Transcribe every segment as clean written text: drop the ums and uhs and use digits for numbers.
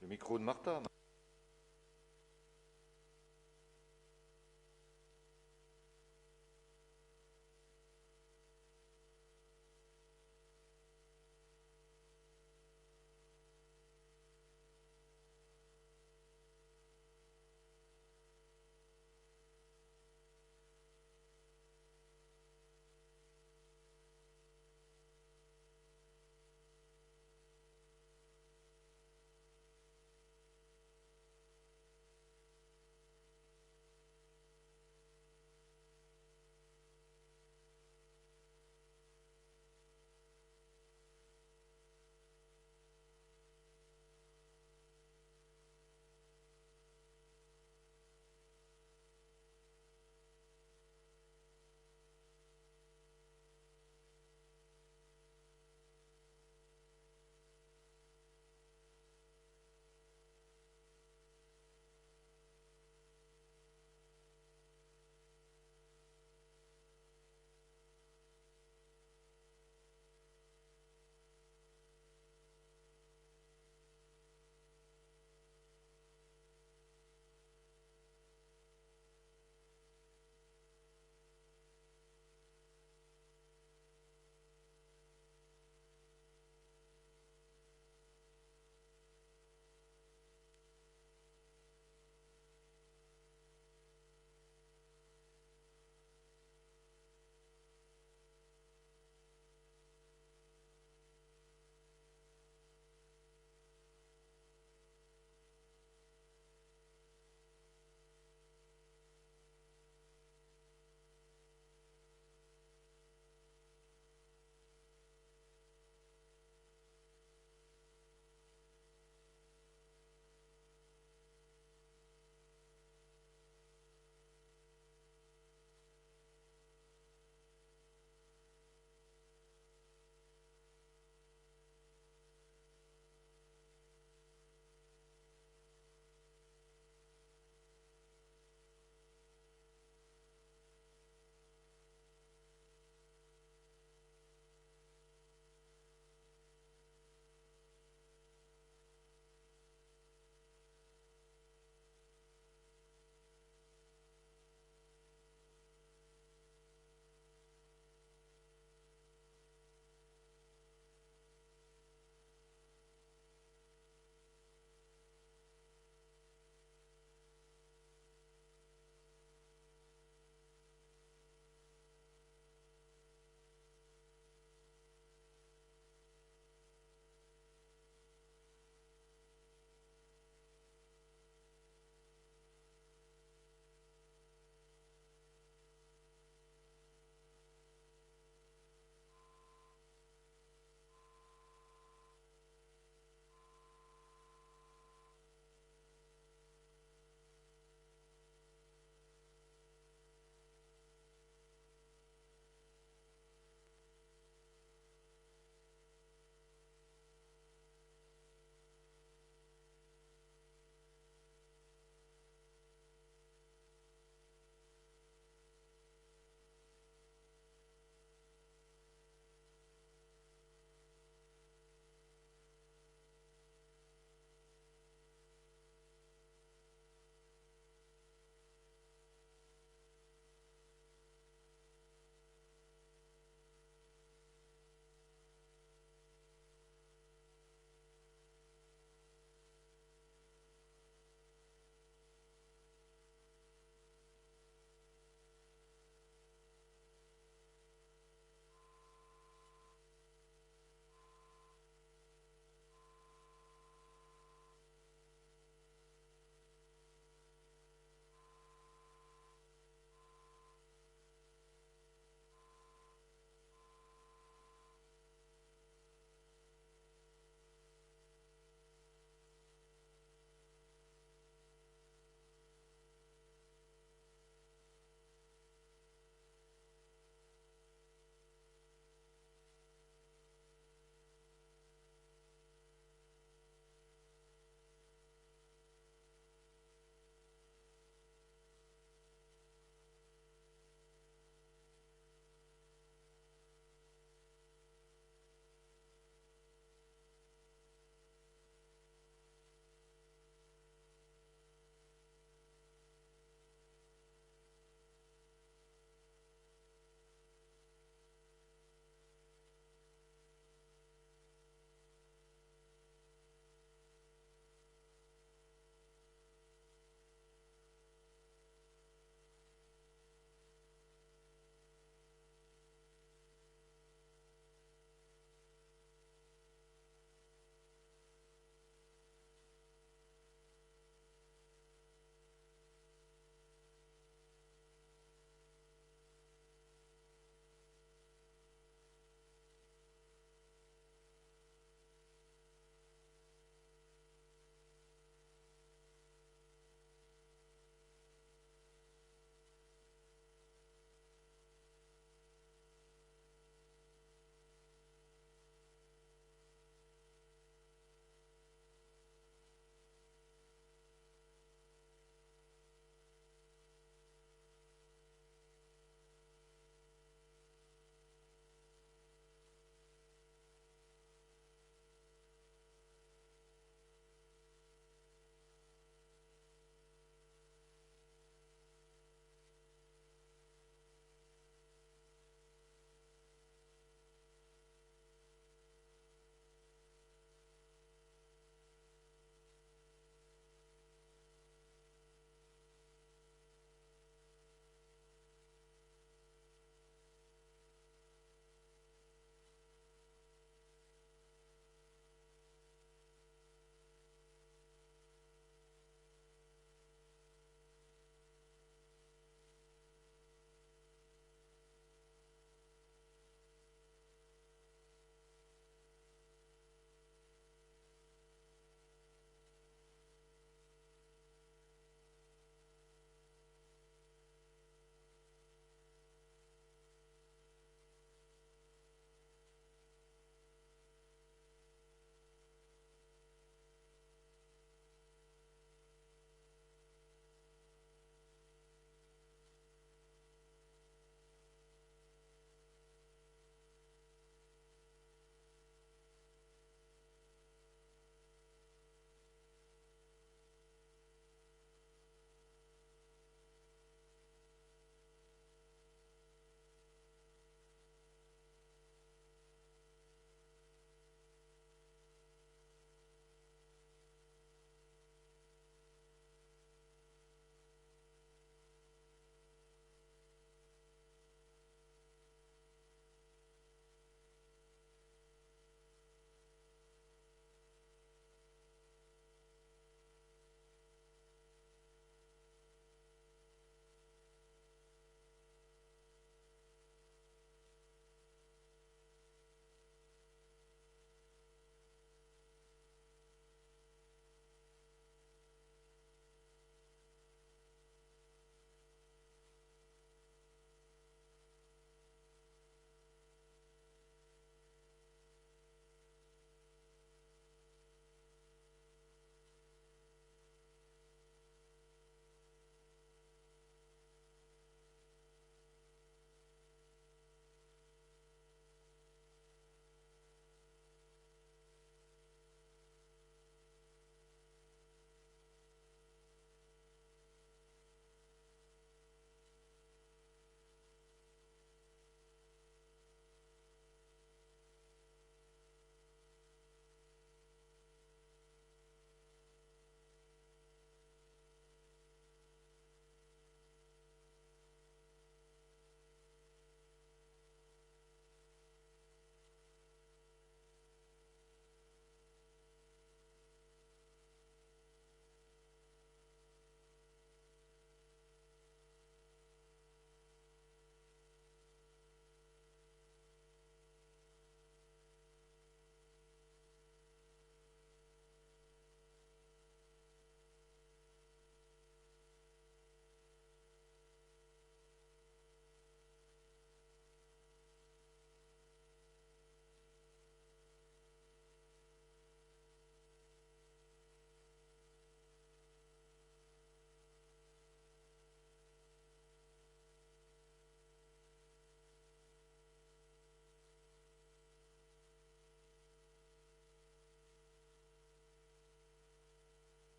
Le micro de Martha.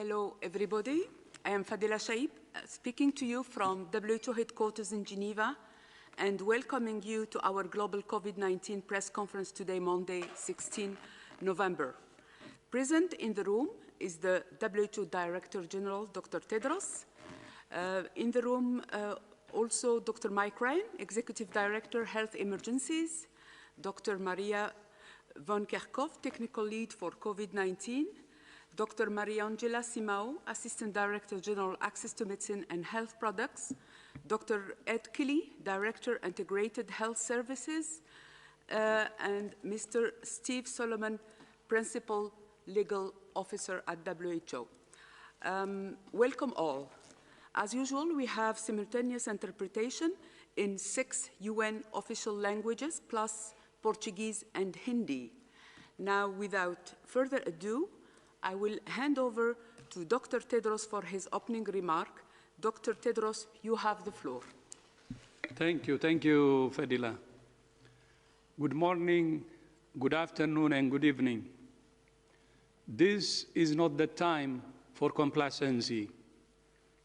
Hello, everybody. I am Fadila Shaib, speaking to you from WHO headquarters in Geneva and welcoming you to our global COVID-19 press conference today, Monday, 16 November. Present in the room is the WHO Director General, Dr. Tedros. In the room, also Dr. Mike Ryan, Executive Director, Health Emergencies, Dr. Maria von Kerkhove, Technical Lead for COVID-19, Dr. Mariangela Simao, Assistant Director General, Access to Medicine and Health Products, Dr. Ed Kelly, Director, Integrated Health Services, and Mr. Steve Solomon, Principal Legal Officer at WHO. Welcome all. As usual, we have simultaneous interpretation in 6 UN official languages, plus Portuguese and Hindi. Now, without further ado, I will hand over to Dr. Tedros for his opening remark. Dr. Tedros, you have the floor. Thank you, Fadila. Good morning, good afternoon, and good evening. This is not the time for complacency.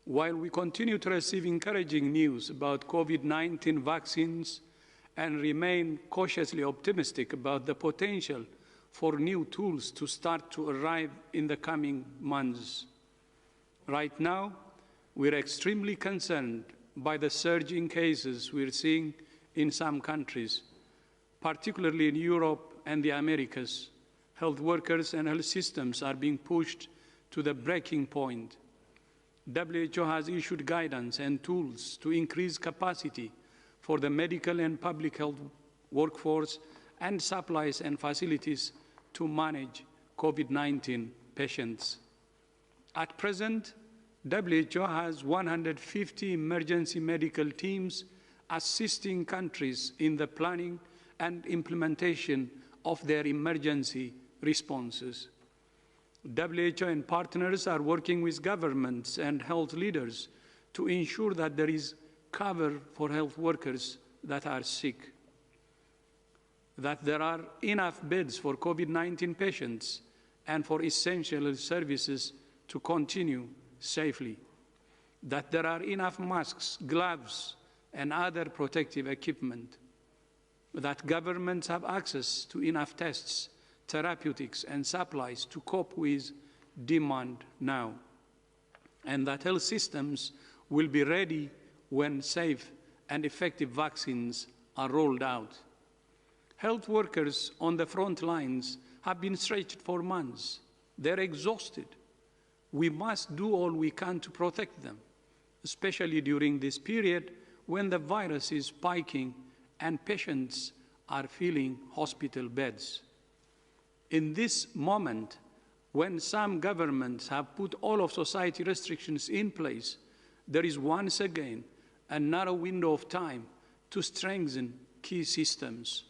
While we continue to receive encouraging news about COVID-19 vaccines and remain cautiously optimistic about the potential for new tools to start to arrive in the coming months. Right now, we're extremely concerned by the surge in cases we're seeing in some countries, particularly in Europe and the Americas. Health workers and health systems are being pushed to the breaking point. WHO has issued guidance and tools to increase capacity for the medical and public health workforce and supplies and facilities to manage COVID-19 patients. At present, WHO has 150 emergency medical teams assisting countries in the planning and implementation of their emergency responses. WHO and partners are working with governments and health leaders to ensure that there is cover for health workers that are sick, that there are enough beds for COVID-19 patients and for essential services to continue safely, that there are enough masks, gloves, and other protective equipment, that governments have access to enough tests, therapeutics, and supplies to cope with demand now, and that health systems will be ready when safe and effective vaccines are rolled out. Health workers on the front lines have been stretched for months. They're exhausted. We must do all we can to protect them, especially during this period when the virus is spiking and patients are filling hospital beds. In this moment, when some governments have put all of society restrictions in place, there is once again a narrow window of time to strengthen key systems.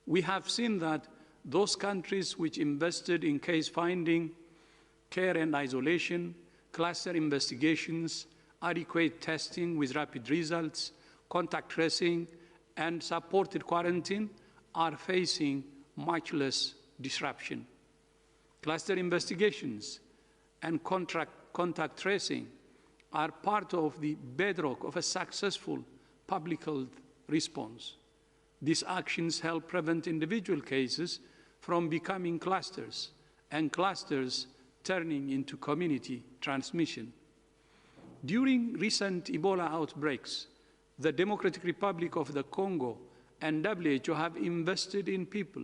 We have seen that those countries which invested in case finding, care and isolation, cluster investigations, adequate testing with rapid results, contact tracing, and supported quarantine are facing much less disruption. Cluster investigations and contact tracing are part of the bedrock of a successful public health response. These actions help prevent individual cases from becoming clusters and clusters turning into community transmission. During recent Ebola outbreaks, the Democratic Republic of the Congo and WHO have invested in people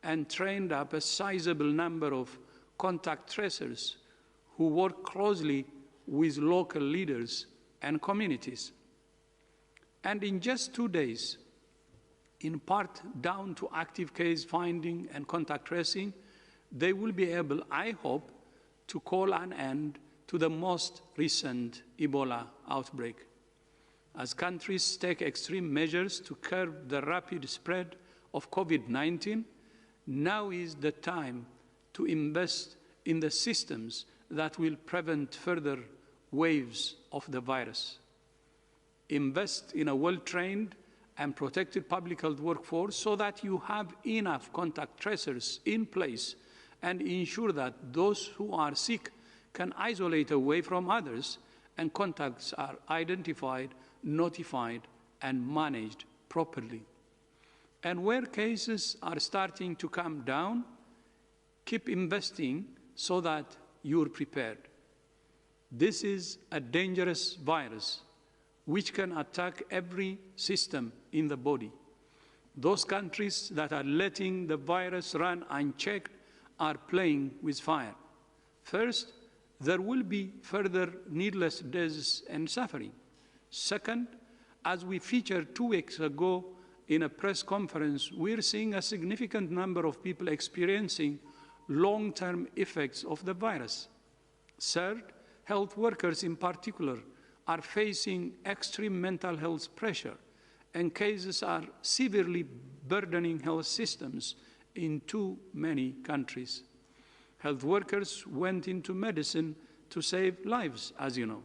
and trained up a sizable number of contact tracers who work closely with local leaders and communities. And in just 2 days, in part down to active case finding and contact tracing, they will be able, I hope, to call an end to the most recent Ebola outbreak. As countries take extreme measures to curb the rapid spread of COVID-19, now is the time to invest in the systems that will prevent further waves of the virus. Invest in a well-trained and protected public health workforce so that you have enough contact tracers in place and ensure that those who are sick can isolate away from others, and contacts are identified, notified, and managed properly. And where cases are starting to come down, keep investing so that you're prepared. This is a dangerous virus which can attack every system in the body. Those countries that are letting the virus run unchecked are playing with fire. First, there will be further needless deaths and suffering. Second, as we featured 2 weeks ago in a press conference, we're seeing a significant number of people experiencing long-term effects of the virus. Third, health workers in particular are facing extreme mental health pressure, and cases are severely burdening health systems in too many countries. Health workers went into medicine to save lives, as you know.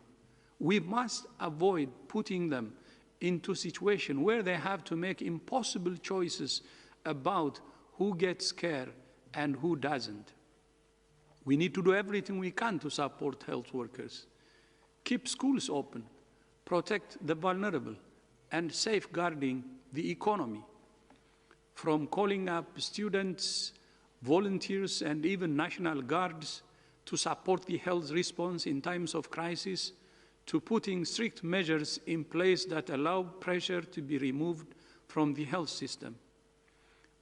We must avoid putting them into a situation where they have to make impossible choices about who gets care and who doesn't. We need to do everything we can to support health workers. Keep schools open, protect the vulnerable, and safeguarding the economy. From calling up students, volunteers, and even National Guards to support the health response in times of crisis, to putting strict measures in place that allow pressure to be removed from the health system.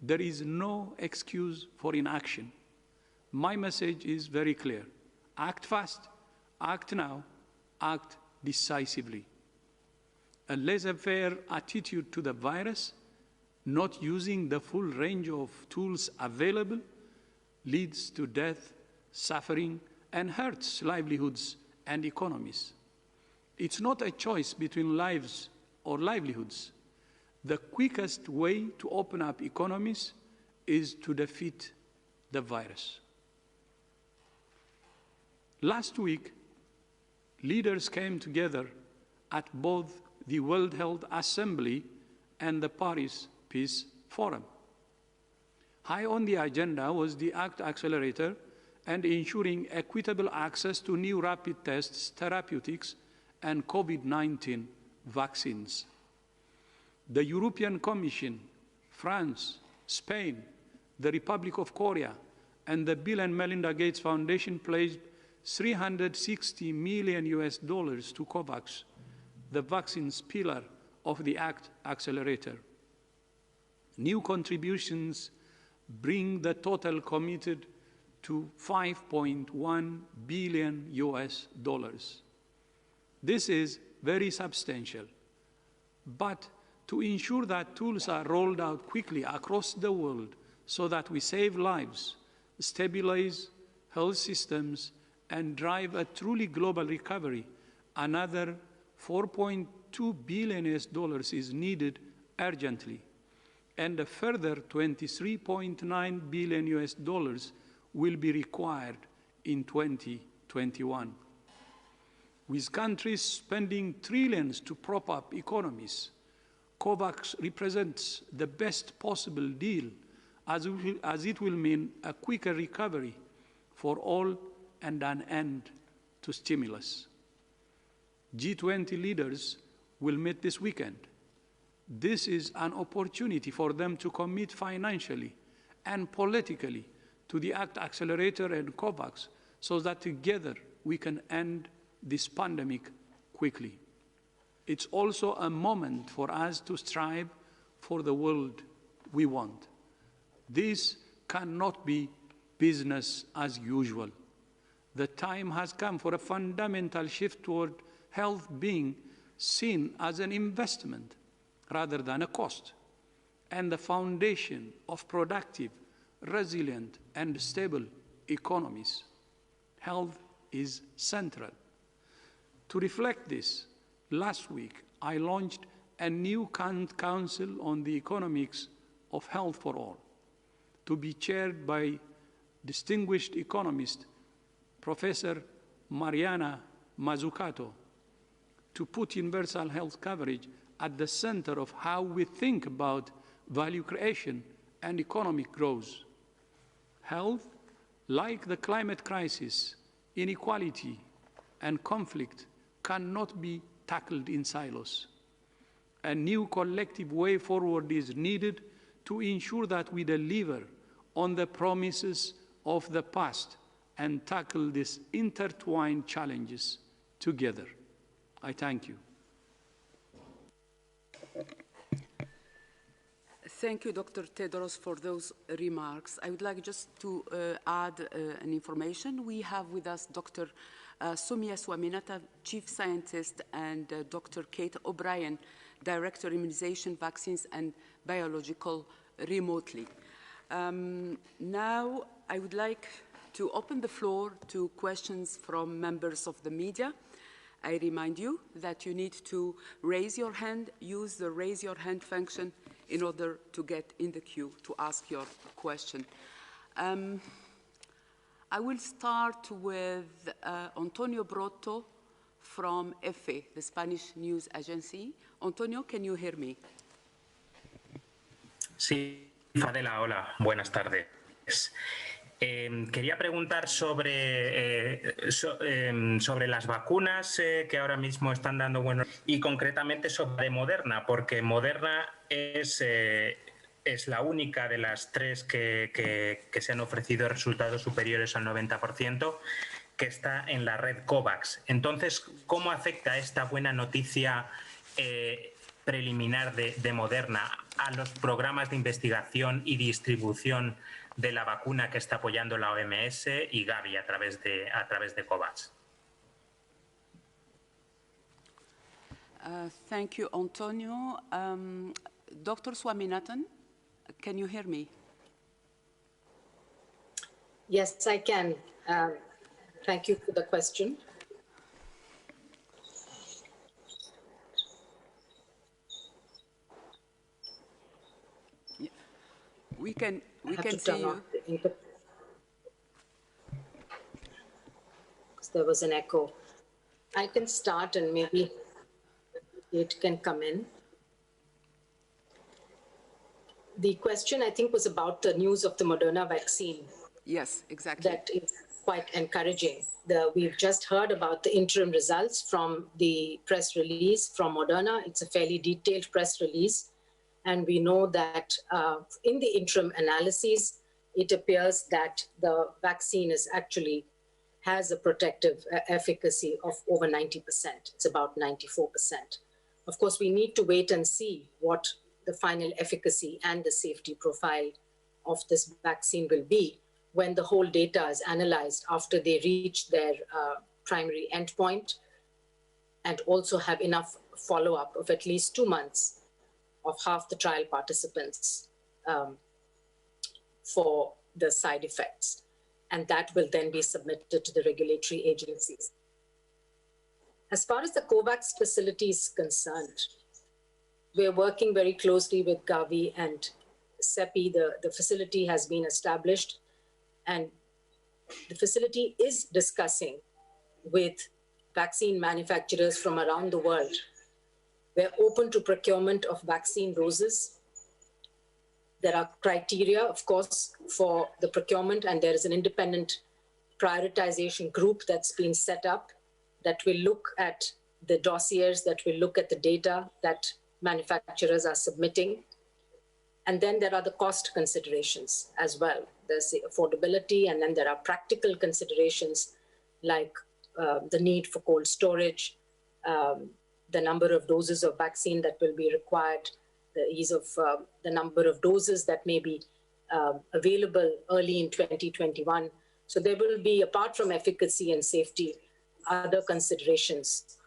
There is no excuse for inaction. My message is very clear. Act fast, act now, act decisively. A laissez-faire attitude to the virus, not using the full range of tools available, leads to death, suffering, and hurts livelihoods and economies. It's not a choice between lives or livelihoods. The quickest way to open up economies is to defeat the virus. Last week, leaders came together at both the World Health Assembly and the Paris Peace Forum. High on the agenda was the ACT accelerator and ensuring equitable access to new rapid tests, therapeutics, and COVID-19 vaccines. The European Commission, France, Spain, the Republic of Korea, and the Bill and Melinda Gates Foundation pledged $360 million to COVAX, the vaccines pillar of the ACT accelerator. New contributions bring the total committed to $5.1 billion. This is very substantial, but to ensure that tools are rolled out quickly across the world so that we save lives, stabilize health systems, and drive a truly global recovery, another $4.2 billion is needed urgently, and a further $23.9 billion will be required in 2021. With countries spending trillions to prop up economies, COVAX represents the best possible deal as it will mean a quicker recovery for all and an end to stimulus. G20 leaders will meet this weekend. This is an opportunity for them to commit financially and politically to the ACT accelerator and COVAX so that together we can end this pandemic quickly. It's also a moment for us to strive for the world we want. This cannot be business as usual. The time has come for a fundamental shift toward health being seen as an investment rather than a cost, and the foundation of productive, resilient, and stable economies. Health is central. To reflect this, last week I launched a new council on the economics of health for all, to be chaired by distinguished economist Professor Mariana Mazzucato, to put universal health coverage at the center of how we think about value creation and economic growth. Health, like the climate crisis, inequality, and conflict cannot be tackled in silos. A new collective way forward is needed to ensure that we deliver on the promises of the past and tackle these intertwined challenges together. I thank you. Thank you, Dr. Tedros, for those remarks. I would like just to add an information. We have with us Dr. Soumya Swaminathan, Chief Scientist, and Dr. Kate O'Brien, Director, Immunization, Vaccines, and Biological, remotely. Now, I would like to open the floor to questions from members of the media. I remind you that you need to raise your hand, use the raise your hand function in order to get in the queue to ask your question. I will start with Antonio Brotto from EFE, the Spanish news agency. Antonio, can you hear me? Sí, Fadela, hola, buenas tardes. Quería preguntar sobre las vacunas que ahora mismo están dando buenos y concretamente sobre Moderna, porque Moderna es la única de las tres que se han ofrecido resultados superiores al 90% que está en la red COVAX. Entonces, ¿cómo afecta esta buena noticia preliminar de Moderna a los programas de investigación y distribución de la vacuna que está apoyando la OMS y Gavi a través de COVAX? Thank you, Antonio. Dr. Swaminathan, can you hear me? Yes, I can. Thank you for the question. Yeah. We can see you. There was an echo. I can start and maybe it can come in. The question, I think, was about the news of the Moderna vaccine. Yes, exactly. That is quite encouraging. We've just heard about the interim results from the press release from Moderna. It's a fairly detailed press release. And we know that in the interim analyses, it appears that the vaccine has a protective efficacy of over 90%. It's about 94%. Of course, we need to wait and see what the final efficacy and the safety profile of this vaccine will be when the whole data is analyzed after they reach their primary endpoint and also have enough follow-up of at least 2 months of half the trial participants for the side effects. And that will then be submitted to the regulatory agencies. As far as the COVAX facility is concerned, we're working very closely with Gavi and CEPI. The facility has been established, and the facility is discussing with vaccine manufacturers from around the world. We're open to procurement of vaccine doses. There are criteria, of course, for the procurement, and there is an independent prioritization group that's been set up that will look at the dossiers, that will look at the data that manufacturers are submitting. And then there are the cost considerations as well. There's the affordability, and then there are practical considerations like the need for cold storage, the number of doses of vaccine that will be required, the ease of the number of doses that may be available early in 2021. So there will be, apart from efficacy and safety, other considerations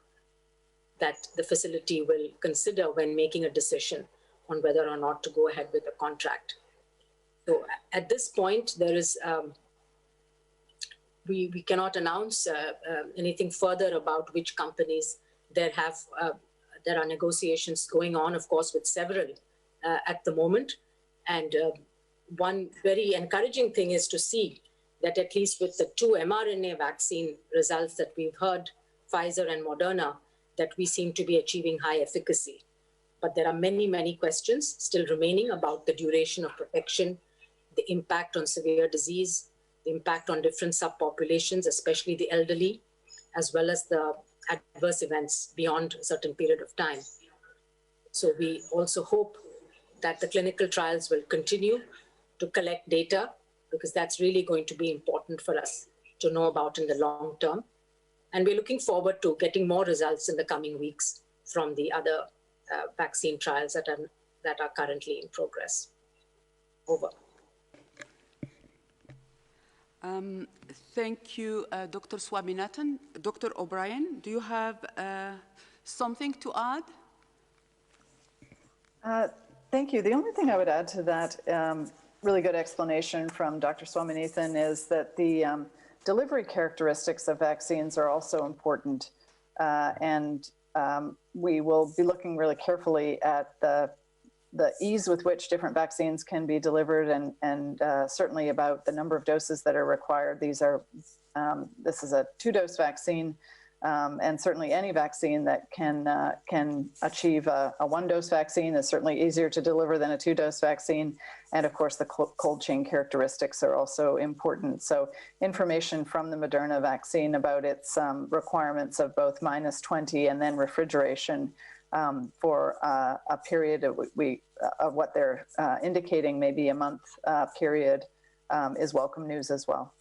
that the facility will consider when making a decision on whether or not to go ahead with the contract. So at this point, there is, we cannot announce anything further about which companies there are negotiations going on, of course, with several at the moment. And one very encouraging thing is to see that at least with the 2 mRNA vaccine results that we've heard, Pfizer and Moderna, that we seem to be achieving high efficacy. But there are many, many questions still remaining about the duration of protection, the impact on severe disease, the impact on different subpopulations, especially the elderly, as well as the adverse events beyond a certain period of time. So we also hope that the clinical trials will continue to collect data, because that's really going to be important for us to know about in the long term. And we're looking forward to getting more results in the coming weeks from the other vaccine trials that are currently in progress. Over. Thank you, Dr. Swaminathan. Dr. O'Brien, do you have something to add? Thank you. The only thing I would add to that really good explanation from Dr. Swaminathan is that the delivery characteristics of vaccines are also important. We will be looking really carefully at the ease with which different vaccines can be delivered, and certainly about the number of doses that are required. This is a 2-dose vaccine, and certainly any vaccine that can achieve a 1-dose vaccine is certainly easier to deliver than a 2-dose vaccine. And of course, the cold chain characteristics are also important. So information from the Moderna vaccine about its requirements of both -20 and then refrigeration for a period of what they're indicating, maybe a month period, is welcome news as well.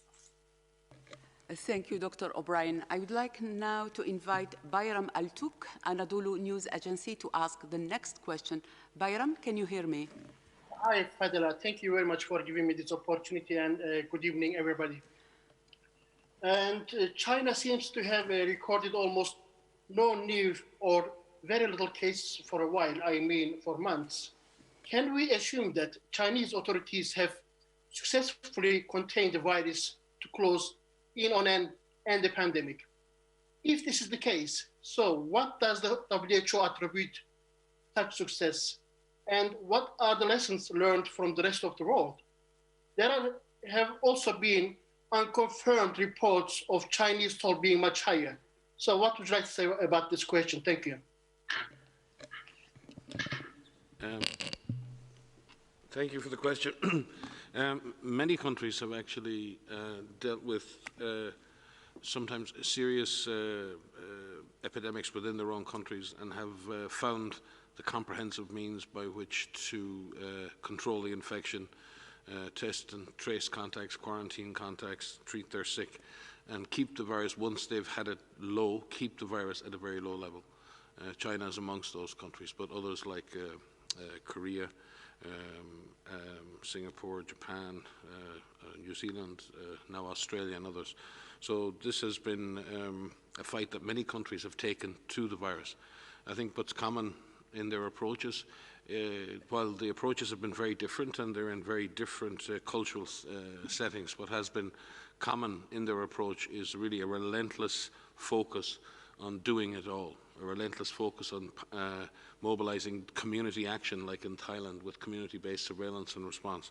Thank you, Dr. O'Brien. I would like now to invite Bayram Altouk, Anadolu News Agency, to ask the next question. Bayram, can you hear me? Hi, Fadela. Thank you very much for giving me this opportunity, and good evening, everybody. And China seems to have recorded almost no new or very little cases for a while, I mean for months. Can we assume that Chinese authorities have successfully contained the virus to close in on end the pandemic? If this is the case, so what does the WHO attribute such success? And what are the lessons learned from the rest of the world? There have also been unconfirmed reports of Chinese toll being much higher. So what would you like to say about this question? Thank you. Thank you for the question. Many countries have actually dealt with sometimes serious epidemics within their own countries, and have found the comprehensive means by which to control the infection, test and trace contacts, quarantine contacts, treat their sick, and keep the virus, once they've had it low, keep the virus at a very low level. China is amongst those countries, but others like Korea, Singapore, Japan, New Zealand, now Australia and others. So this has been a fight that many countries have taken to the virus. I think what's common in their approaches, while the approaches have been very different and they're in very different cultural settings, what has been common in their approach is really a relentless focus on doing it all, a relentless focus on mobilizing community action, like in Thailand with community-based surveillance and response,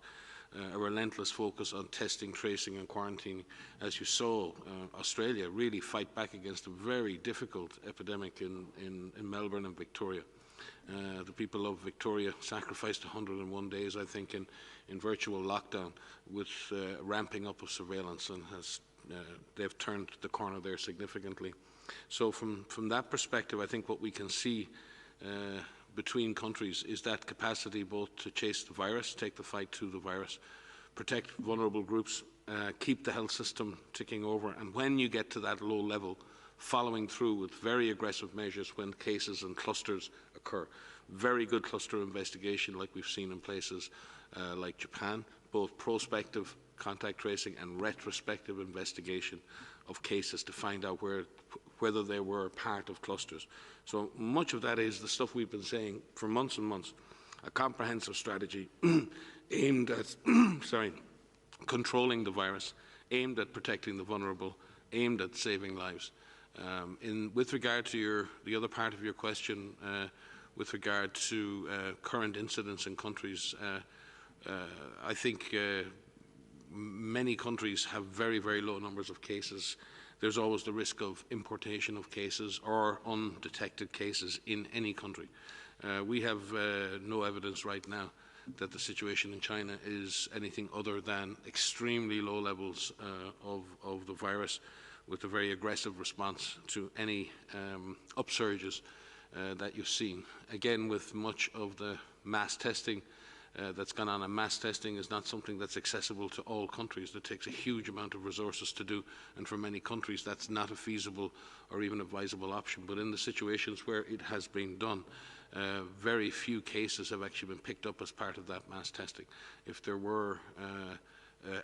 a relentless focus on testing, tracing and quarantining. As you saw, Australia really fight back against a very difficult epidemic in Melbourne and Victoria. The people of Victoria sacrificed 101 days, I think, in virtual lockdown with ramping up of surveillance, and they've turned the corner there significantly. So from that perspective, I think what we can see between countries is that capacity both to chase the virus, take the fight to the virus, protect vulnerable groups, keep the health system ticking over, and when you get to that low level, following through with very aggressive measures when cases and clusters occur. Very good cluster investigation like we've seen in places like Japan, both prospective contact tracing and retrospective investigation of cases to find out whether they were part of clusters. So much of that is the stuff we've been saying for months and months, a comprehensive strategy aimed at controlling the virus, aimed at protecting the vulnerable, aimed at saving lives. With regard to the other part of your question, with regard to current incidents in countries, I think many countries have very, very low numbers of cases. There's always the risk of importation of cases or undetected cases in any country. We have no evidence right now that the situation in China is anything other than extremely low levels of the virus, with a very aggressive response to any upsurges that you've seen. Again, with much of the mass testing that's gone on, and mass testing is not something that's accessible to all countries. That takes a huge amount of resources to do, and for many countries that's not a feasible or even advisable option. But in the situations where it has been done, very few cases have actually been picked up as part of that mass testing. If there were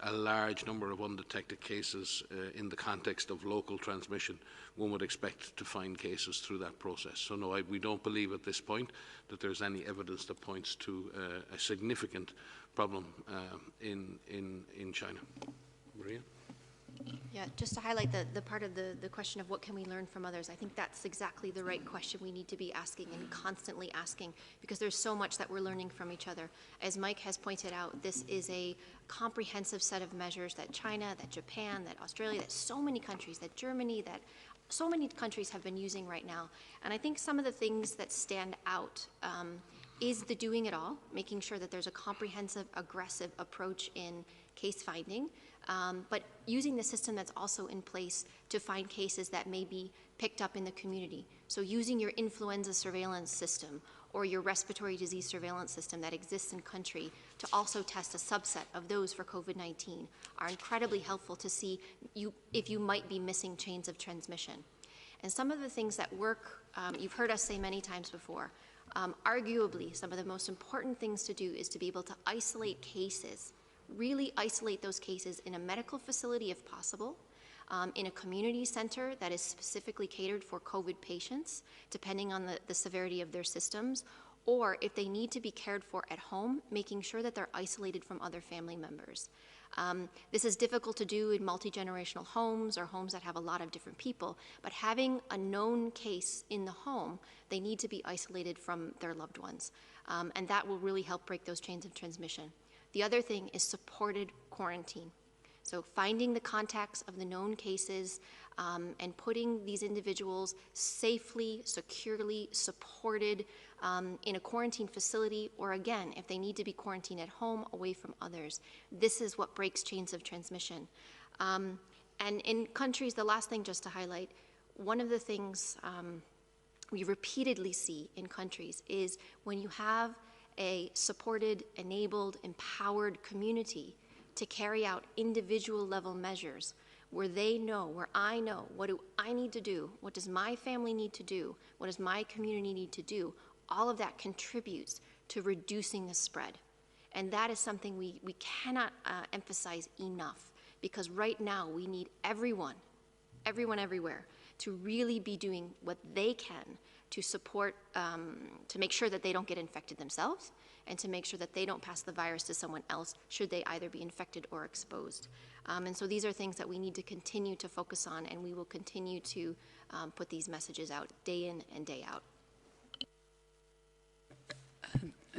a large number of undetected cases in the context of local transmission, one would expect to find cases through that process. So no, we don't believe at this point that there's any evidence that points to a significant problem in China. Maria? Yeah, just to highlight the part of the question of what can we learn from others, I think that's exactly the right question we need to be asking and constantly asking, because there's so much that we're learning from each other. As Mike has pointed out, this is a comprehensive set of measures that China, that Japan, that Australia, that so many countries, that Germany, that so many countries have been using right now. And I think some of the things that stand out is the doing it all, making sure that there's a comprehensive, aggressive approach in case finding, but using the system that's also in place to find cases that may be picked up in the community. So using your influenza surveillance system or your respiratory disease surveillance system that exists in country to also test a subset of those for COVID-19 are incredibly helpful to see if you might be missing chains of transmission. And some of the things that work, you've heard us say many times before, arguably some of the most important things to do is to be able to isolate cases, really isolate those cases in a medical facility if possible, in a community center that is specifically catered for COVID patients, depending on the severity of their symptoms, or if they need to be cared for at home, making sure that they're isolated from other family members. This is difficult to do in multi-generational homes or homes that have a lot of different people, but having a known case in the home, they need to be isolated from their loved ones. And that will really help break those chains of transmission. The other thing is supported quarantine. So finding the contacts of the known cases and putting these individuals safely, securely supported in a quarantine facility, or again, if they need to be quarantined at home away from others. This is what breaks chains of transmission. And in countries, the last thing just to highlight, one of the things we repeatedly see in countries is when you have a supported, enabled, empowered community to carry out individual level measures where they know, where I know, what do I need to do, what does my family need to do, what does my community need to do, all of that contributes to reducing the spread. And that is something we cannot emphasize enough, because right now we need everyone everywhere to really be doing what they can to support, to make sure that they don't get infected themselves, and to make sure that they don't pass the virus to someone else should they either be infected or exposed. And so these are things that we need to continue to focus on, and we will continue to put these messages out day in and day out.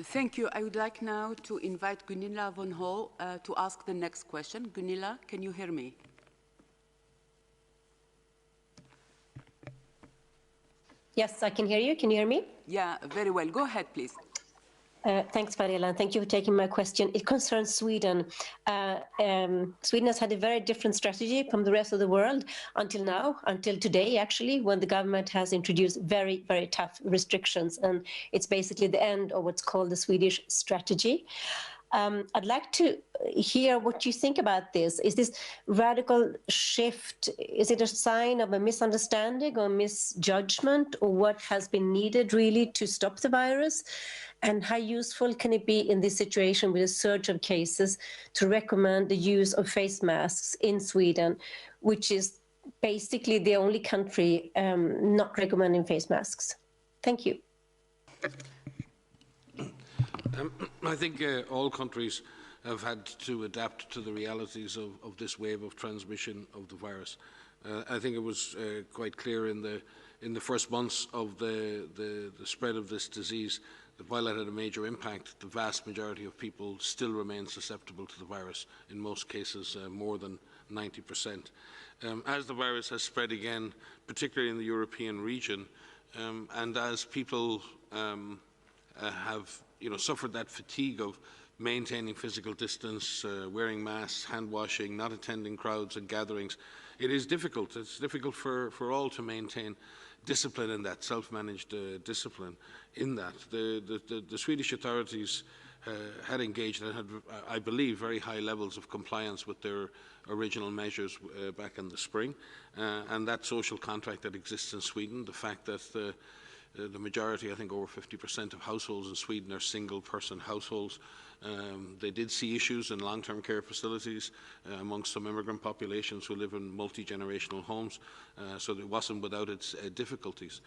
Thank you. I would like now to invite Gunilla von Ho to ask the next question. Gunilla, can you hear me? Yes, I can hear you. Can you hear me? Yeah, very well. Go ahead, please. Thanks, Mariela, and thank you for taking my question. It concerns Sweden. Sweden has had a very different strategy from the rest of the world until now, until today, actually, when the government has introduced very, very tough restrictions. And it's basically the end of what's called the Swedish strategy. I'd like to hear what you think about this. Is this radical shift, is it a sign of a misunderstanding or misjudgment, or what has been needed really to stop the virus? And how useful can it be in this situation with a surge of cases to recommend the use of face masks in Sweden, which is basically the only country not recommending face masks? Thank you. I think all countries have had to adapt to the realities of this wave of transmission of the virus. I think it was quite clear in the first months of the spread of this disease that while it had a major impact, the vast majority of people still remain susceptible to the virus, in most cases more than 90%. As the virus has spread again, particularly in the European region, and as people have suffered that fatigue of maintaining physical distance, wearing masks, hand washing, not attending crowds and gatherings. It is difficult. It's difficult for all to maintain discipline in that, self-managed discipline in that. The Swedish authorities had engaged and had, I believe, very high levels of compliance with their original measures back in the spring. And that social contract that exists in Sweden, the fact that the majority, I think over 50% of households in Sweden are single-person households. They did see issues in long-term care facilities amongst some immigrant populations who live in multi-generational homes, so it wasn't without its difficulties.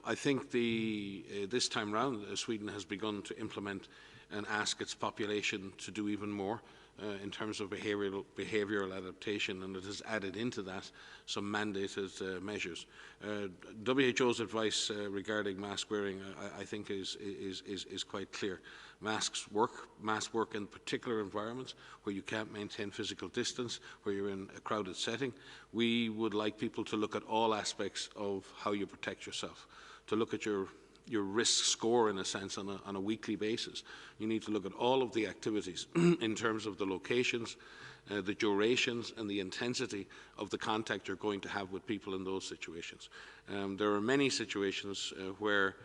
I think this time round, Sweden has begun to implement and ask its population to do even more in terms of behavioural adaptation, and it has added into that some mandated measures. WHO's advice regarding mask wearing, I think, is quite clear. Masks work in particular environments where you can't maintain physical distance, where you're in a crowded setting. We would like people to look at all aspects of how you protect yourself, to look at your risk score, in a sense, on a weekly basis. You need to look at all of the activities in terms of the locations, the durations and the intensity of the contact you're going to have with people in those situations. There are many situations where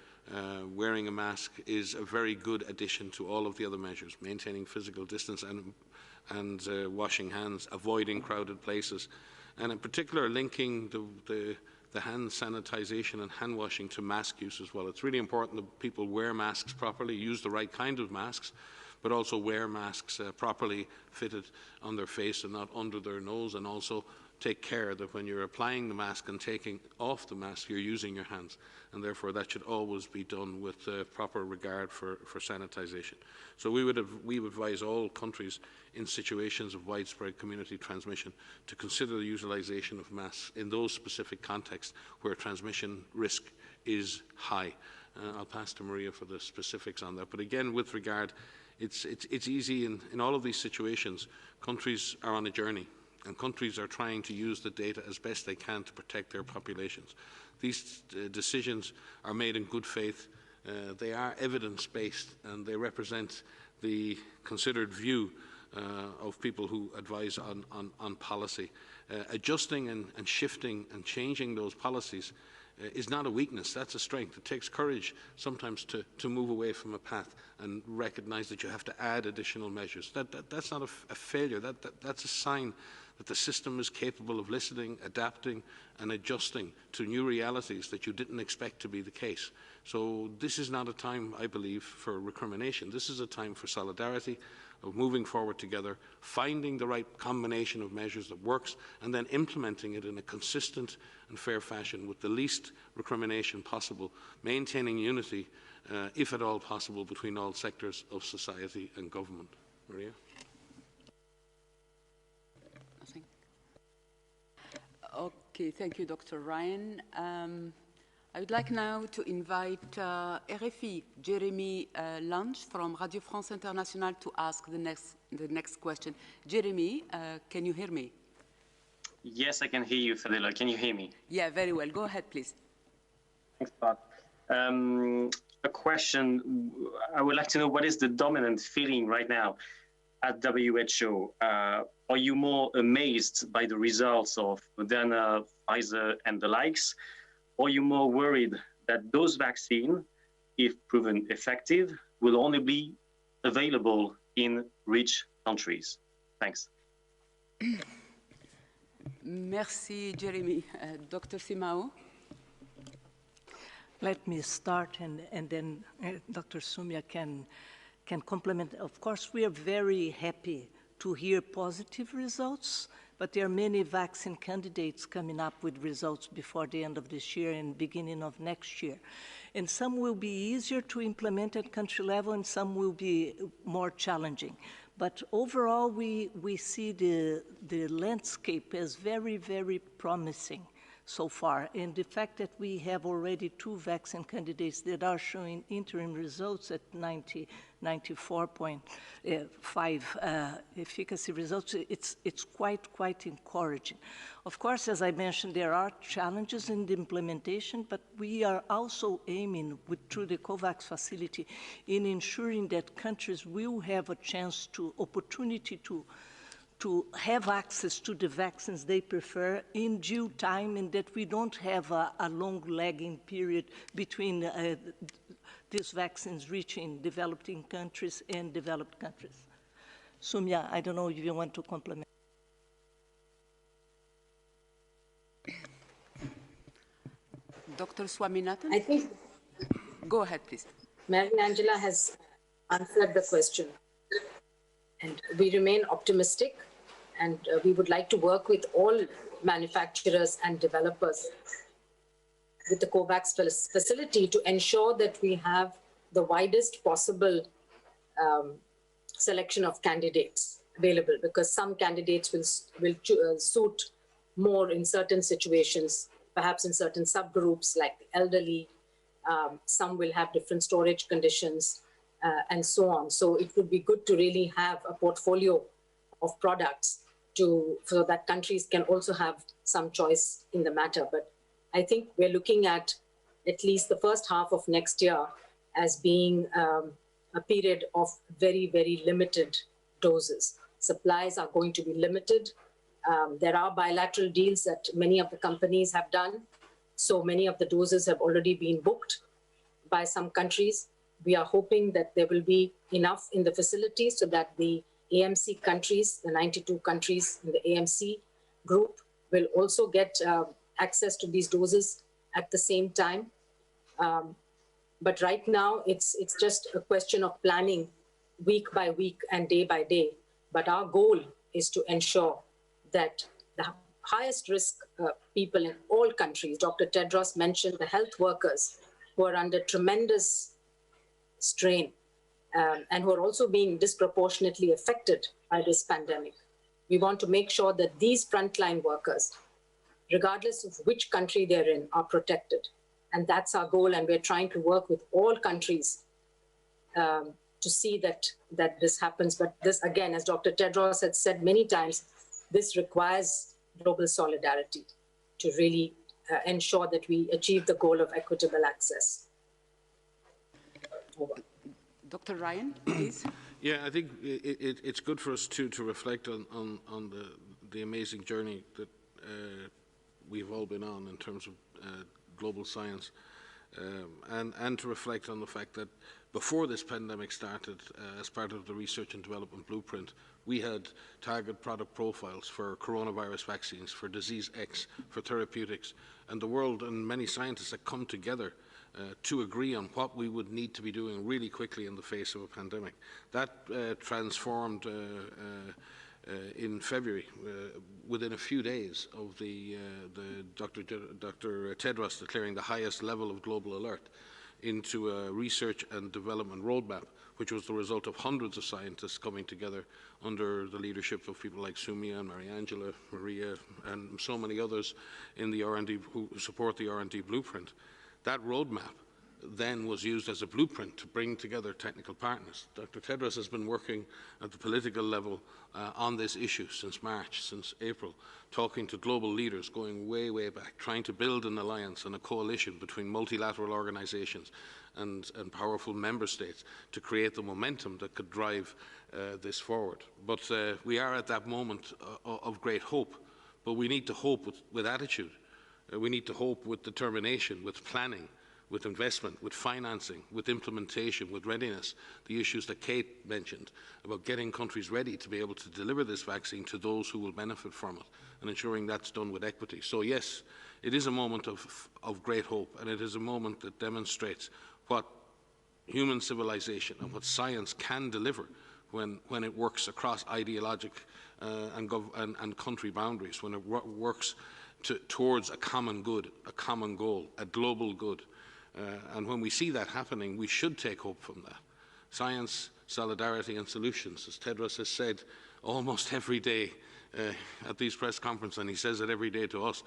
wearing a mask is a very good addition to all of the other measures, maintaining physical distance and washing hands, avoiding crowded places, and in particular linking the hand sanitization and hand washing to mask use as well. It's really important that people wear masks properly, use the right kind of masks, but also wear masks properly fitted on their face and not under their nose, and also take care that when you're applying the mask and taking off the mask, you're using your hands, and therefore that should always be done with proper regard for sanitization. So we would advise all countries in situations of widespread community transmission to consider the utilisation of masks in those specific contexts where transmission risk is high. I'll pass to Maria for the specifics on that. But again, with regard, it's easy in all of these situations. Countries are on a journey, and countries are trying to use the data as best they can to protect their populations. These decisions are made in good faith. They are evidence-based, and they represent the considered view of people who advise on policy. Adjusting and shifting and changing those policies is not a weakness, that's a strength. It takes courage sometimes to move away from a path and recognise that you have to add additional measures. That's not a failure, that's a sign that the system is capable of listening, adapting and adjusting to new realities that you didn't expect to be the case. So this is not a time, I believe, for recrimination. This is a time for solidarity, of moving forward together, finding the right combination of measures that works, and then implementing it in a consistent and fair fashion with the least recrimination possible, maintaining unity, if at all possible, between all sectors of society and government. Maria? Nothing. Okay, thank you, Dr. Ryan. I would like now to invite RFI, Jeremy Lange from Radio France Internationale to ask the next question. Jeremy, can you hear me? Yes, I can hear you, Fadila. Can you hear me? Yeah, very well. Go ahead, please. Thanks, Bob. A question. I would like to know, what is the dominant feeling right now at WHO? Are you more amazed by the results of Moderna, Pfizer, and the likes? Or are you more worried that those vaccines, if proven effective, will only be available in rich countries? Thanks. Merci, Jeremy. Dr. Simao? Let me start, and then Dr. Soumya can complement. Of course, we are very happy to hear positive results, but there are many vaccine candidates coming up with results before the end of this year and beginning of next year. And some will be easier to implement at country level, and some will be more challenging. But overall, we see the landscape as very, very promising. so far. And the fact that we have already 2 vaccine candidates that are showing interim results at 94.5 efficacy results, it's quite encouraging. Of course, as I mentioned, there are challenges in the implementation, but we are also aiming through the COVAX facility in ensuring that countries will have a chance opportunity to have access to the vaccines they prefer in due time, and that we don't have a long lagging period between these vaccines reaching developing countries and developed countries. Soumya, I don't know if you want to complement. Dr. Swaminathan? I think Go ahead, please. Marian Angela has answered the question. And we remain optimistic, and we would like to work with all manufacturers and developers with the COVAX facility to ensure that we have the widest possible selection of candidates available, because some candidates will suit more in certain situations, perhaps in certain subgroups like the elderly. Some will have different storage conditions, and so on. So it would be good to really have a portfolio of products so that countries can also have some choice in the matter. But I think we're looking at least the first half of next year as being a period of very, very limited doses. Supplies are going to be limited. There are bilateral deals that many of the companies have done. So many of the doses have already been booked by some countries. We are hoping that there will be enough in the facility so that the AMC countries, the 92 countries in the AMC group, will also get access to these doses at the same time. But right now, it's just a question of planning week by week and day by day. But our goal is to ensure that the highest risk people in all countries, Dr. Tedros mentioned the health workers who are under tremendous strain and who are also being disproportionately affected by this pandemic. We want to make sure that these frontline workers, regardless of which country they're in, are protected. And that's our goal, and we're trying to work with all countries to see that this happens. But this, again, as Dr. Tedros had said many times, this requires global solidarity to really ensure that we achieve the goal of equitable access. Over. Dr. Ryan, please. Yeah, I think it's good for us to reflect on the amazing journey that we've all been on in terms of global science, and to reflect on the fact that before this pandemic started, as part of the research and development blueprint, we had target product profiles for coronavirus vaccines, for disease X, for therapeutics, and the world and many scientists had come together to agree on what we would need to be doing really quickly in the face of a pandemic. That transformed in February, within a few days of the Dr. Tedros declaring the highest level of global alert, into a research and development roadmap, which was the result of hundreds of scientists coming together under the leadership of people like Soumya and Mariangela, Maria, and so many others in the R&D who support the R&D blueprint. That roadmap then was used as a blueprint to bring together technical partners. Dr. Tedros has been working at the political level on this issue since March, since April, talking to global leaders going way, way back, trying to build an alliance and a coalition between multilateral organizations and powerful member states to create the momentum that could drive this forward. But we are at that moment of great hope, but we need to hope with attitude. We need to hope with determination, with planning, with investment, with financing, with implementation, with readiness, the issues that Kate mentioned about getting countries ready to be able to deliver this vaccine to those who will benefit from it, and ensuring that's done with equity. So yes, it is a moment of great hope, and it is a moment that demonstrates what human civilization and what science can deliver when it works across ideologic and country boundaries, when it works towards a common good, a common goal, a global good. And when we see that happening, we should take hope from that. Science, solidarity and solutions, as Tedros has said almost every day at these press conferences, and he says it every day to us,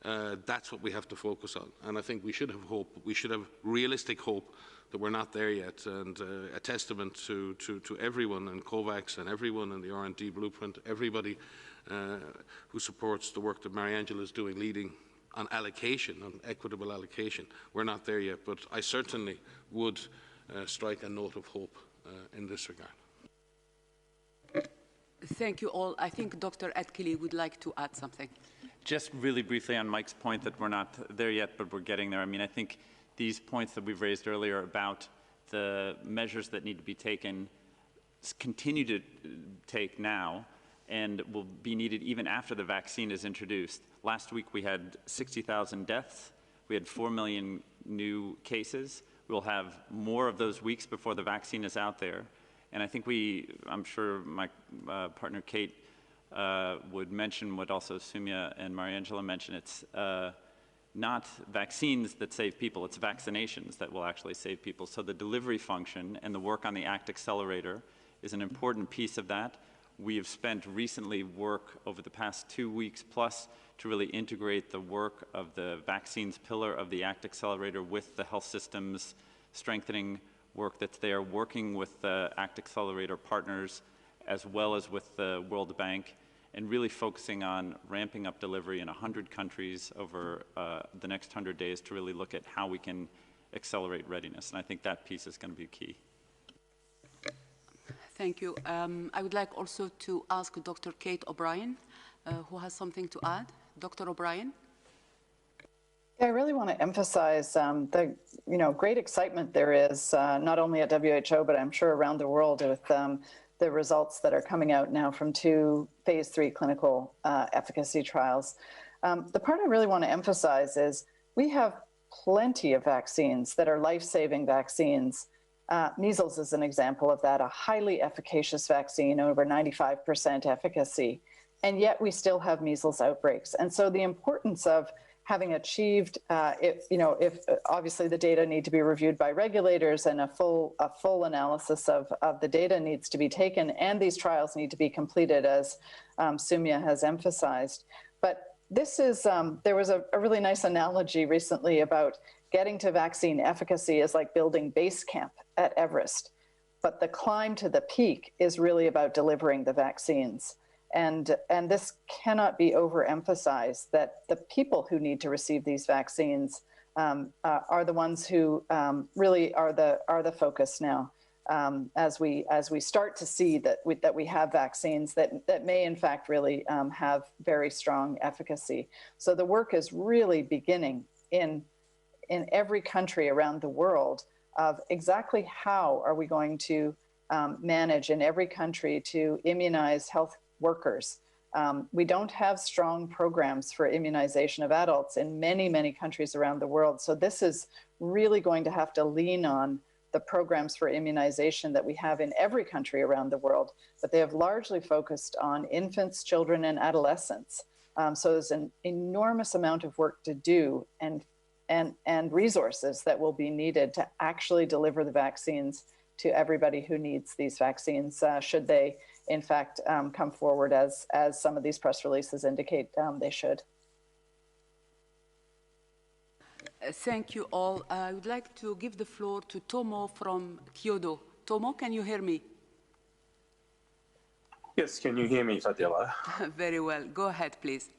That's what we have to focus on. And I think we should have hope. We should have realistic hope that we're not there yet. And a testament to everyone in COVAX and everyone in the R&D blueprint, everybody who supports the work that Mariangela is doing, leading on allocation, on equitable allocation. We're not there yet, but I certainly would strike a note of hope in this regard. Thank you all. I think Dr. Adkili would like to add something. Just really briefly on Mike's point that we're not there yet, but we're getting there. I mean, I think these points that we've raised earlier about the measures that need to be taken continue to take now and will be needed even after the vaccine is introduced. Last week we had 60,000 deaths. We had 4 million new cases. We'll have more of those weeks before the vaccine is out there. And I think I'm sure my partner Kate would mention what also Soumya and Mariangela mentioned. It's not vaccines that save people, it's vaccinations that will actually save people. So the delivery function and the work on the ACT accelerator is an important piece of that. We have spent recently work over the past 2 weeks plus to really integrate the work of the vaccines pillar of the ACT accelerator with the health systems strengthening work that's there, working with the ACT accelerator partners as well as with the World Bank, and really focusing on ramping up delivery in 100 countries over the next 100 days to really look at how we can accelerate readiness. And I think that piece is going to be key. Thank you. I would like also to ask Dr. Kate O'Brien, who has something to add. Dr. O'Brien? Yeah, I really want to emphasize the great excitement there is, not only at WHO, but I'm sure around the world with the results that are coming out now from 2 phase 3 clinical efficacy trials. The part I really want to emphasize is we have plenty of vaccines that are life-saving vaccines. Measles is an example of that, a highly efficacious vaccine, over 95% efficacy, and yet we still have measles outbreaks. And so the importance of having achieved, if obviously the data need to be reviewed by regulators and a full analysis of the data needs to be taken, and these trials need to be completed, as Soumya has emphasized. But this is, there was a really nice analogy recently about getting to vaccine efficacy is like building base camp at Everest. But the climb to the peak is really about delivering the vaccines. And this cannot be overemphasized, that the people who need to receive these vaccines are the ones who really are the focus now, as we start to see that we have vaccines that may in fact really have very strong efficacy. So the work is really beginning in every country around the world of exactly how are we going to manage in every country to immunize health workers. We don't have strong programs for immunization of adults in many, many countries around the world. So this is really going to have to lean on the programs for immunization that we have in every country around the world, but they have largely focused on infants, children, and adolescents. So there's an enormous amount of work to do and resources that will be needed to actually deliver the vaccines to everybody who needs these vaccines, should they in fact come forward as some of these press releases indicate they should. Thank you all. I would like to give the floor to Tomo from Kyoto. Tomo, can you hear me? Yes, can you hear me, Fadila? Very well. Go ahead, please.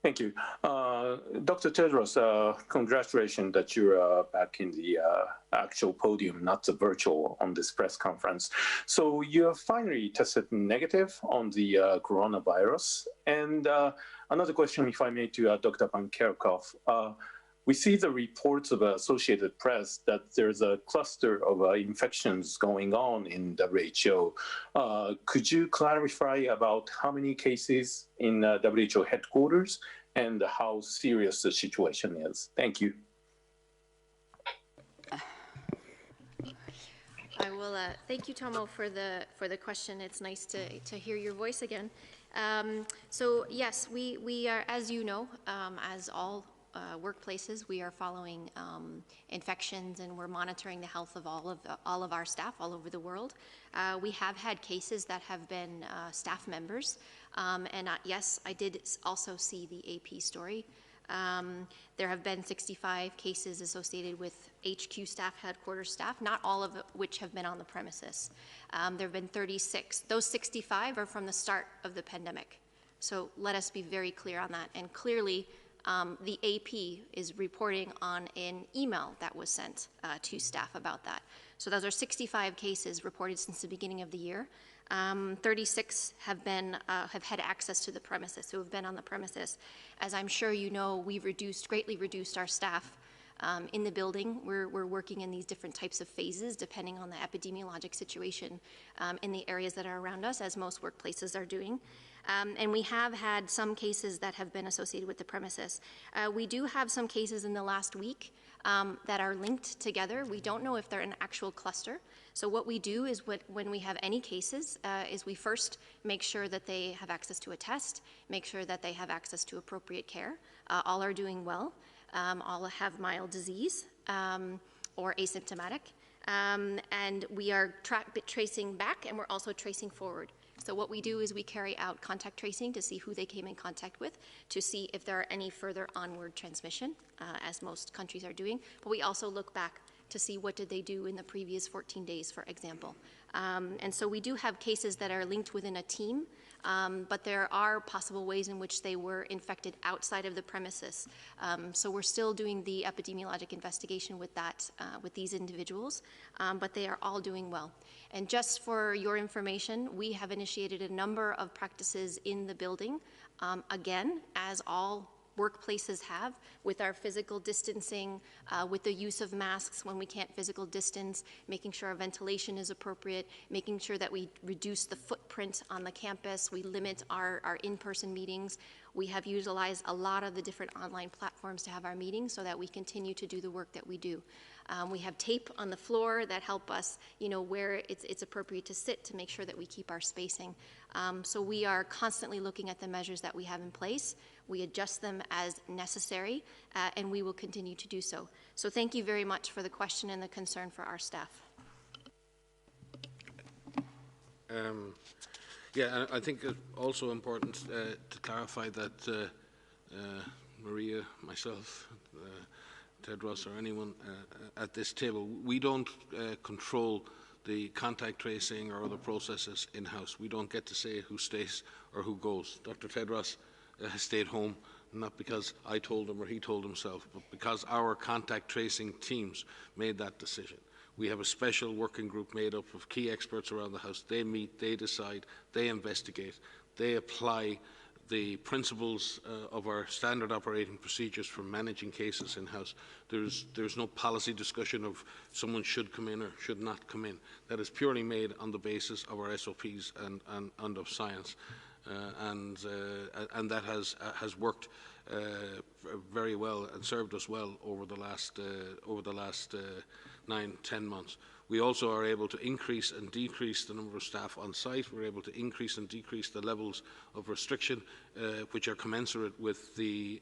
Thank you. Dr. Tedros, congratulations that you're back in the actual podium, not the virtual, on this press conference. So you have finally tested negative on the coronavirus. And another question, if I may, to Dr. Van Kerkhoff. We see the reports of Associated Press that there's a cluster of infections going on in WHO. Could you clarify about how many cases in WHO headquarters and how serious the situation is? Thank you. I will thank you, Tomo, for the question. It's nice to hear your voice again. So yes, we are, as you know, as all workplaces, we are following infections, and we're monitoring the health of all of our staff all over the world. We have had cases that have been staff members, and yes, I did also see the AP story There have been 65 cases associated with HQ staff, headquarters staff, not all of which have been on the premises. There have been 36. Those 65 are from the start of the pandemic. So let us be very clear on that. And clearly, the AP is reporting on an email that was sent to staff about that. So those are 65 cases reported since the beginning of the year. 36 have had access to the premises, who have been on the premises. As I'm sure you know, we've greatly reduced our staff in the building. We're working in these different types of phases depending on the epidemiologic situation in the areas that are around us, as most workplaces are doing. And we have had some cases that have been associated with the premises. We do have some cases in the last week that are linked together. We don't know if they're an actual cluster. So what we do is when we have any cases is we first make sure that they have access to a test, make sure that they have access to appropriate care. All are doing well. All have mild disease or asymptomatic. And we are tracing back, and we're also tracing forward. So what we do is we carry out contact tracing to see who they came in contact with, to see if there are any further onward transmission, as most countries are doing. But we also look back to see what did they do in the previous 14 days, for example. And so we do have cases that are linked within a team, but there are possible ways in which they were infected outside of the premises. So we're still doing the epidemiologic investigation with that, with these individuals, but they are all doing well. And just for your information, we have initiated a number of practices in the building, again, as all workplaces have, with our physical distancing, with the use of masks when we can't physical distance, making sure our ventilation is appropriate, making sure that we reduce the footprint on the campus, we limit our in-person meetings. We have utilized a lot of the different online platforms to have our meetings so that we continue to do the work that we do. We have tape on the floor that help us, where it's appropriate to sit to make sure that we keep our spacing. So we are constantly looking at the measures that we have in place. We adjust them as necessary, and we will continue to do so. So thank you very much for the question and the concern for our staff. Yeah, I think it's also important to clarify that Maria, myself, Tedros, or anyone at this table, we don't control the contact tracing or other processes in-house. We don't get to say who stays or who goes. Dr. Tedros has stayed home, not because I told him or he told himself, but because our contact tracing teams made that decision. We have a special working group made up of key experts around the House. They meet, they decide, they investigate, they apply the principles of our standard operating procedures for managing cases in-house. There's no policy discussion of someone should come in or should not come in. That is purely made on the basis of our SOPs and of science. And that has worked very well and served us well over the last 9-10 months. We also are able to increase and decrease the number of staff on site. We're able to increase and decrease the levels of restriction, which are commensurate with the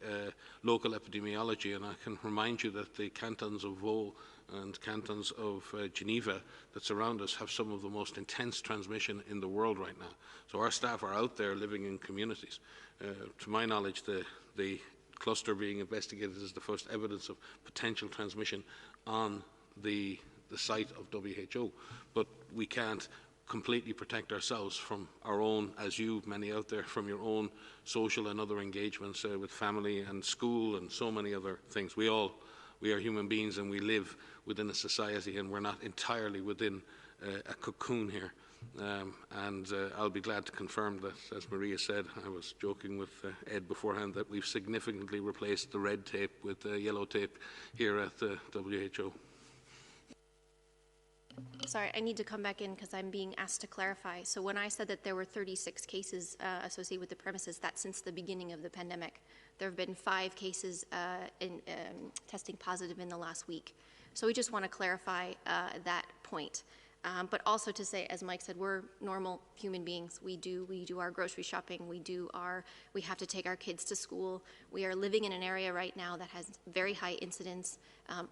local epidemiology. And I can remind you that the cantons of Vaud and cantons of Geneva that surround us have some of the most intense transmission in the world right now. So our staff are out there living in communities. To my knowledge, the cluster being investigated is the first evidence of potential transmission on the site of WHO, but we can't completely protect ourselves from our own, as you, many out there, from your own social and other engagements with family and school and so many other things. We are human beings and we live within a society, and we're not entirely within a cocoon here. I'll be glad to confirm that, as Maria said, I was joking with Ed beforehand, that we've significantly replaced the red tape with yellow tape here at the WHO. Sorry, I need to come back in because I'm being asked to clarify. So when I said that there were 36 cases associated with the premises, that's since the beginning of the pandemic. There have been 5 cases testing positive in the last week. So we just want to clarify that point. But also to say, as Mike said, we're normal human beings. We do our grocery shopping. We have to take our kids to school. We are living in an area right now that has very high incidence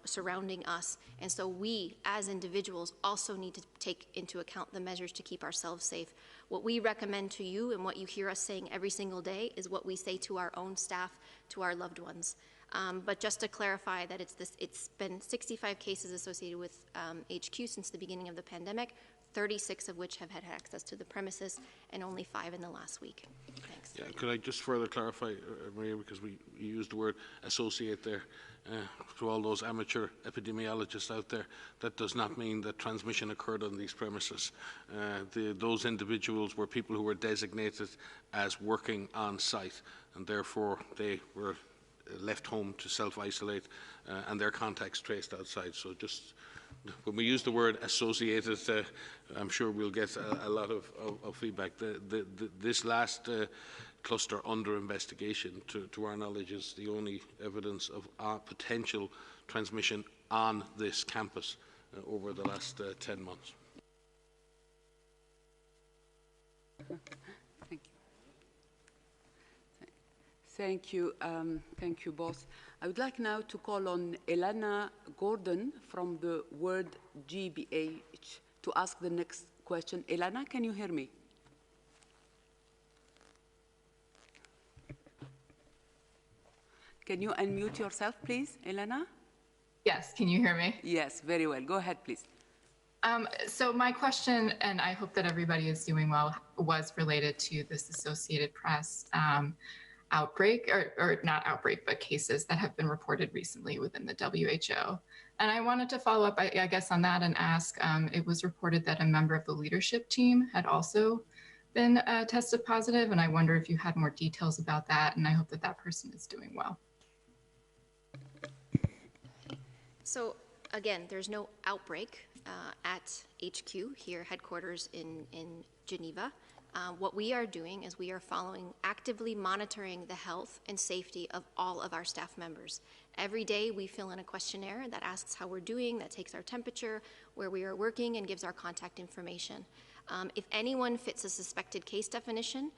surrounding us. And so we, as individuals, also need to take into account the measures to keep ourselves safe. What we recommend to you and what you hear us saying every single day is what we say to our own staff, to our loved ones. But just to clarify that it's been 65 cases associated with HQ since the beginning of the pandemic, 36 of which have had access to the premises, and only 5 in the last week. Thanks. Yeah, could I just further clarify, Maria, because you used the word associate there, to all those amateur epidemiologists out there, that does not mean that transmission occurred on these premises. Those individuals were people who were designated as working on site, and therefore they were left home to self-isolate, and their contacts traced outside. So just when we use the word associated, I'm sure we'll get a lot of feedback. This last cluster under investigation, to our knowledge, is the only evidence of potential transmission on this campus over the last 10 months. Thank you. Thank you both. I would like now to call on Elena Gordon from the World GBH to ask the next question. Elena, can you hear me? Can you unmute yourself, please, Elena? Yes, can you hear me? Yes, very well. Go ahead, please. So my question, and I hope that everybody is doing well, was related to this Associated Press outbreak, or not outbreak, but cases that have been reported recently within the WHO. And I wanted to follow up, I guess, on that and ask, it was reported that a member of the leadership team had also been tested positive, and I wonder if you had more details about that, and I hope that that person is doing well. So again, there's no outbreak at HQ here, headquarters in Geneva. What we are doing is we are actively monitoring the health and safety of all of our staff members. Every day we fill in a questionnaire that asks how we're doing, that takes our temperature, where we are working, and gives our contact information. If anyone fits a suspected case definition,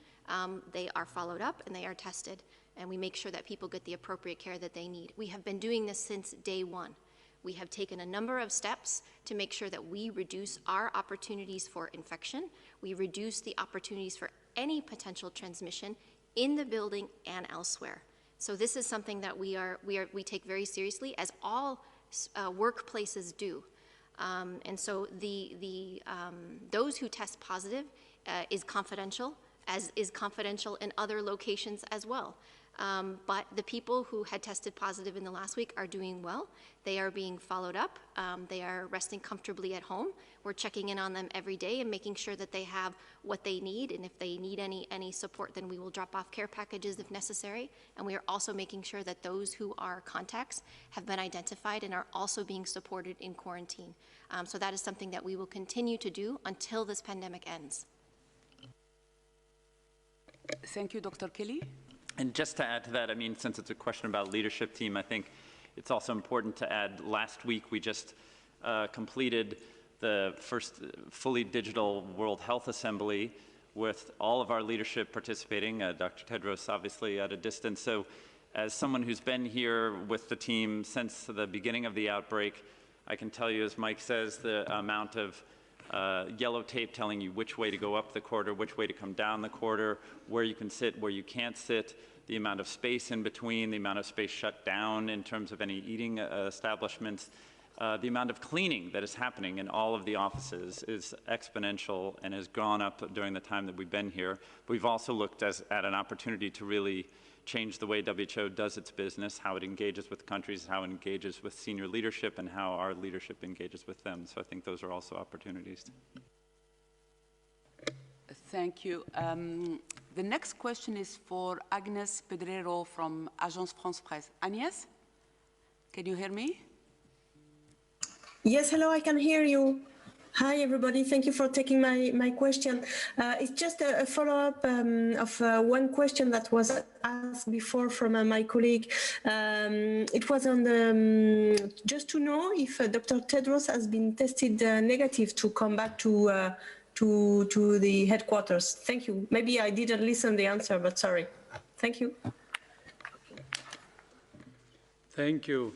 they are followed up and they are tested, and we make sure that people get the appropriate care that they need. We have been doing this since day one. We have taken a number of steps to make sure that we reduce our opportunities for infection. We reduce the opportunities for any potential transmission in the building and elsewhere. So this is something that we take very seriously, as all workplaces do. And so those who test positive is confidential, as is confidential in other locations as well. But the people who had tested positive in the last week are doing well. They are being followed up. They are resting comfortably at home. We're checking in on them every day and making sure that they have what they need. And if they need any support, then we will drop off care packages if necessary. And we are also making sure that those who are contacts have been identified and are also being supported in quarantine. So that is something that we will continue to do until this pandemic ends. Thank you, Dr. Kelly. And just to add to that, I mean, since it's a question about leadership team, I think it's also important to add, last week we just completed the first fully digital World Health Assembly with all of our leadership participating, Dr. Tedros obviously at a distance. So as someone who's been here with the team since the beginning of the outbreak, I can tell you, as Mike says, the amount of yellow tape telling you which way to go up the corridor, which way to come down the corridor, where you can sit, where you can't sit, the amount of space in between, the amount of space shut down in terms of any eating establishments, the amount of cleaning that is happening in all of the offices is exponential and has gone up during the time that we've been here. We've also looked at an opportunity to really change the way WHO does its business, how it engages with countries, how it engages with senior leadership, and how our leadership engages with them. So I think those are also opportunities. Thank you. The next question is for Agnes Pedrero from Agence France Presse. Agnes, can you hear me? Yes, hello, I can hear you. Hi, everybody. Thank you for taking my question. It's just a follow-up of one question that was asked before from my colleague. It was on the, just to know if Dr. Tedros has been tested negative to come back to the headquarters. Thank you. Maybe I didn't listen the answer, but sorry. Thank you. Thank you.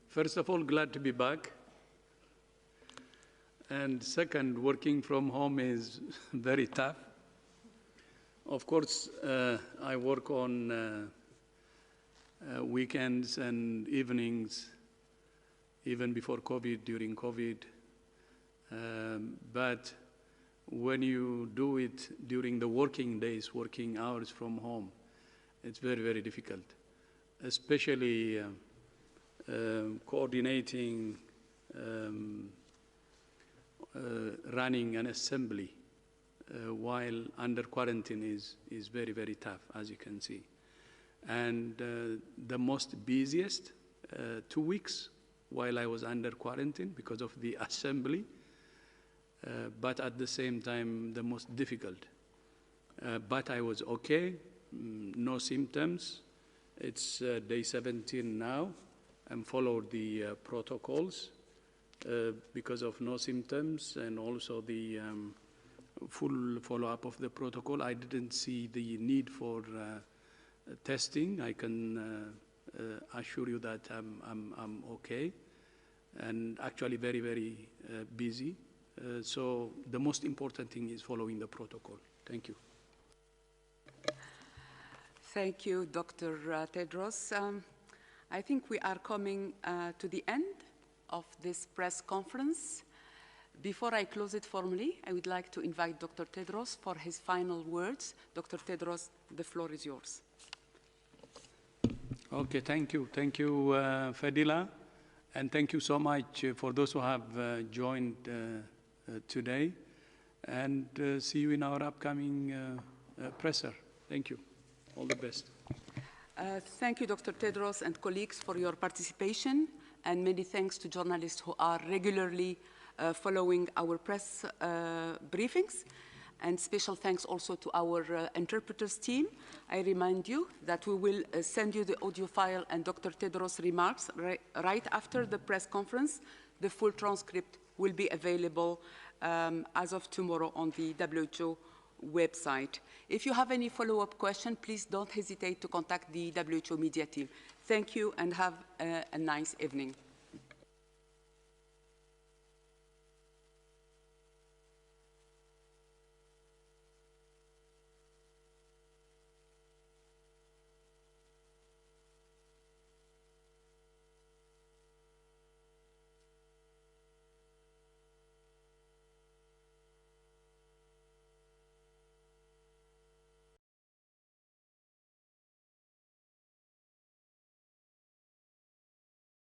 First of all, glad to be back. And second, working from home is very tough. Of course, I work on weekends and evenings, even before COVID, during COVID. But when you do it during the working days, working hours from home, it's very, very difficult, especially coordinating, running an assembly while under quarantine is very, very tough, as you can see. And the most busiest 2 weeks while I was under quarantine because of the assembly, but at the same time, the most difficult. But I was okay, no symptoms. It's day 17 now, and followed the protocols because of no symptoms and also the full follow-up of the protocol. I didn't see the need for testing. I can assure you that I'm okay, and actually very, very busy. So the most important thing is following the protocol. Thank you. Thank you, Dr. Tedros. I think we are coming to the end of this press conference. Before I close it formally, I would like to invite Dr. Tedros for his final words. Dr. Tedros, the floor is yours. Okay, thank you. Thank you, Fadila. And thank you so much for those who have joined today. And see you in our upcoming presser. Thank you. All the best. Thank you, Dr. Tedros and colleagues, for your participation. And many thanks to journalists who are regularly following our press briefings. And special thanks also to our interpreters team. I remind you that we will send you the audio file and Dr. Tedros' remarks right after the press conference. The full transcript will be available as of tomorrow on the WHO website. If you have any follow-up question, please don't hesitate to contact the WHO media team. Thank you and have a nice evening.